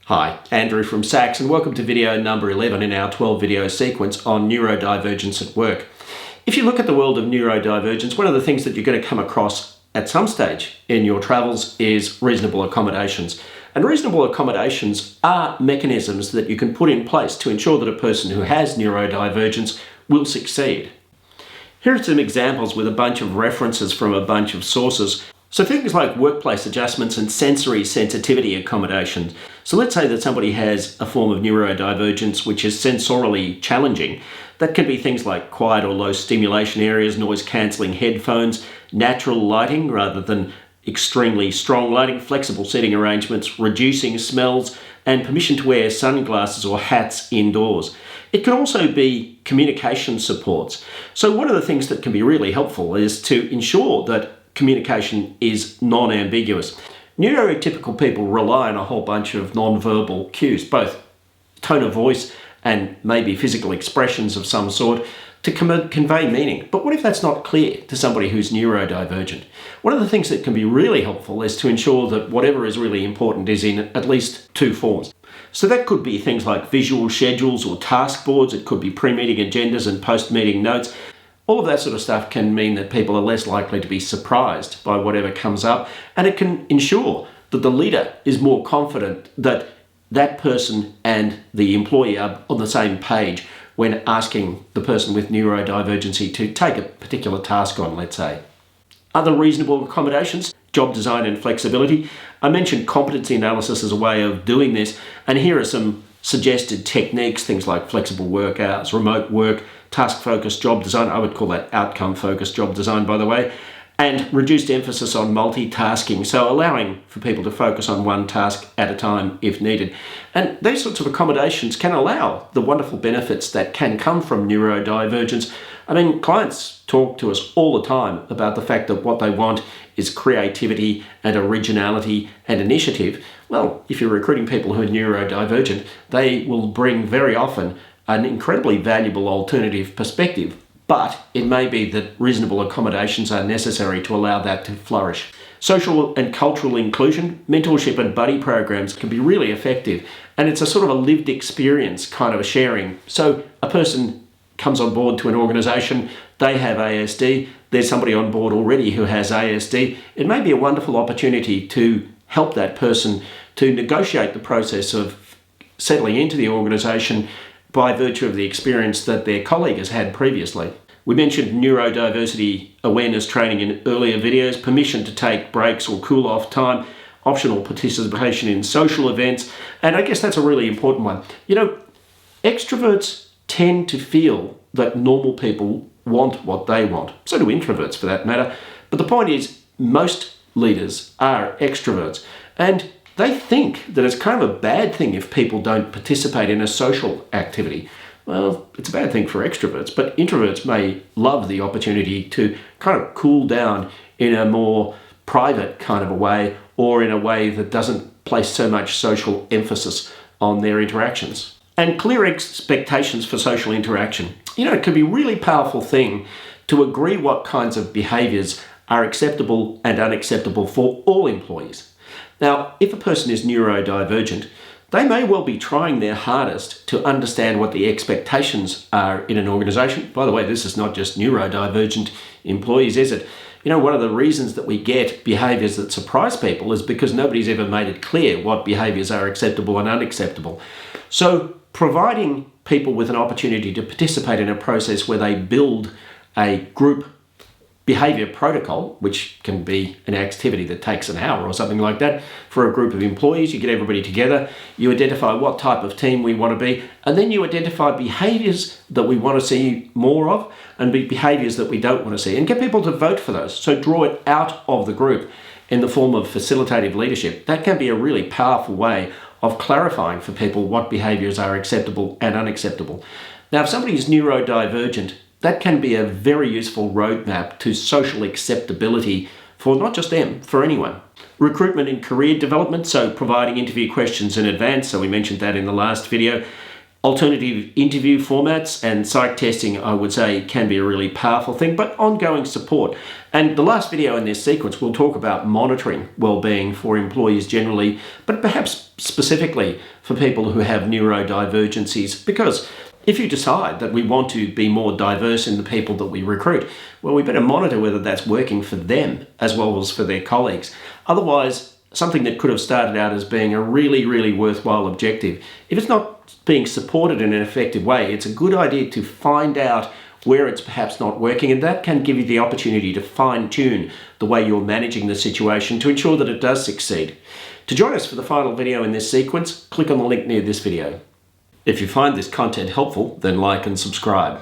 Hi, Andrew from SACS, and welcome to video number 11 in our 12 video sequence on neurodivergence at work. If you look at the world of neurodivergence, one of the things that you're going to come across at some stage in your travels is reasonable accommodations. And reasonable accommodations are mechanisms that you can put in place to ensure that a person who has neurodivergence will succeed. Here are some examples with a bunch of references from a bunch of sources. So things like workplace adjustments and sensory sensitivity accommodations. So let's say that somebody has a form of neurodivergence which is sensorily challenging. That can be things like quiet or low stimulation areas, noise cancelling headphones, natural lighting rather than extremely strong lighting, flexible seating arrangements, reducing smells, and permission to wear sunglasses or hats indoors. It can also be communication supports. So one of the things that can be really helpful is to ensure that communication is non-ambiguous. Neurotypical people rely on a whole bunch of non-verbal cues, both tone of voice and maybe physical expressions of some sort, to convey meaning. But what if that's not clear to somebody who's neurodivergent? One of the things that can be really helpful is to ensure that whatever is really important is in at least two forms. So that could be things like visual schedules or task boards. It could be pre-meeting agendas and post-meeting notes. All of that sort of stuff can mean that people are less likely to be surprised by whatever comes up, and it can ensure that the leader is more confident that that person and the employee are on the same page when asking the person with neurodivergency to take a particular task on, let's say. Other reasonable accommodations, job design and flexibility. I mentioned competency analysis as a way of doing this, and here are some suggested techniques, things like flexible work hours, remote work, task-focused job design, I would call that outcome-focused job design, by the way, and reduced emphasis on multitasking, so allowing for people to focus on one task at a time if needed. And these sorts of accommodations can allow the wonderful benefits that can come from neurodivergence. I mean, clients talk to us all the time about the fact that what they want is creativity and originality and initiative. Well, if you're recruiting people who are neurodivergent, they will bring very often an incredibly valuable alternative perspective, but it may be that reasonable accommodations are necessary to allow that to flourish. Social and cultural inclusion, mentorship and buddy programs can be really effective, and it's a sort of a lived experience kind of a sharing. So a person comes on board to an organisation, they have ASD, there's somebody on board already who has ASD. It may be a wonderful opportunity to help that person to negotiate the process of settling into the organisation by virtue of the experience that their colleague has had previously. We mentioned neurodiversity awareness training in earlier videos, permission to take breaks or cool off time, optional participation in social events, and I guess that's a really important one. You know, extroverts tend to feel that normal people want what they want. So do introverts for that matter. But the point is, most leaders are extroverts, and they think that it's kind of a bad thing if people don't participate in a social activity. Well, it's a bad thing for extroverts, but introverts may love the opportunity to kind of cool down in a more private kind of a way, or in a way that doesn't place so much social emphasis on their interactions. And clear expectations for social interaction. You know, it can be a really powerful thing to agree what kinds of behaviours are acceptable and unacceptable for all employees. Now, if a person is neurodivergent, they may well be trying their hardest to understand what the expectations are in an organisation. By the way, this is not just neurodivergent employees, is it? You know, one of the reasons that we get behaviours that surprise people is because nobody's ever made it clear what behaviours are acceptable and unacceptable. So, providing people with an opportunity to participate in a process where they build a group behaviour protocol, which can be an activity that takes an hour or something like that, for a group of employees. You get everybody together, you identify what type of team we want to be, and then you identify behaviours that we want to see more of and behaviours that we don't want to see, and get people to vote for those. So draw it out of the group in the form of facilitative leadership. That can be a really powerful way of clarifying for people what behaviours are acceptable and unacceptable. Now, if somebody is neurodivergent, that can be a very useful roadmap to social acceptability for not just them, for anyone. Recruitment and career development, so providing interview questions in advance, so we mentioned that in the last video. Alternative interview formats and psych testing, I would say, can be a really powerful thing, but ongoing support. And the last video in this sequence will talk about monitoring well-being for employees generally, but perhaps specifically for people who have neurodivergencies, because if you decide that we want to be more diverse in the people that we recruit, well, we better monitor whether that's working for them as well as for their colleagues. Otherwise, something that could have started out as being a really, really worthwhile objective, if it's not being supported in an effective way, it's a good idea to find out where it's perhaps not working, and that can give you the opportunity to fine-tune the way you're managing the situation to ensure that it does succeed. To join us for the final video in this sequence, click on the link near this video. If you find this content helpful, then like and subscribe.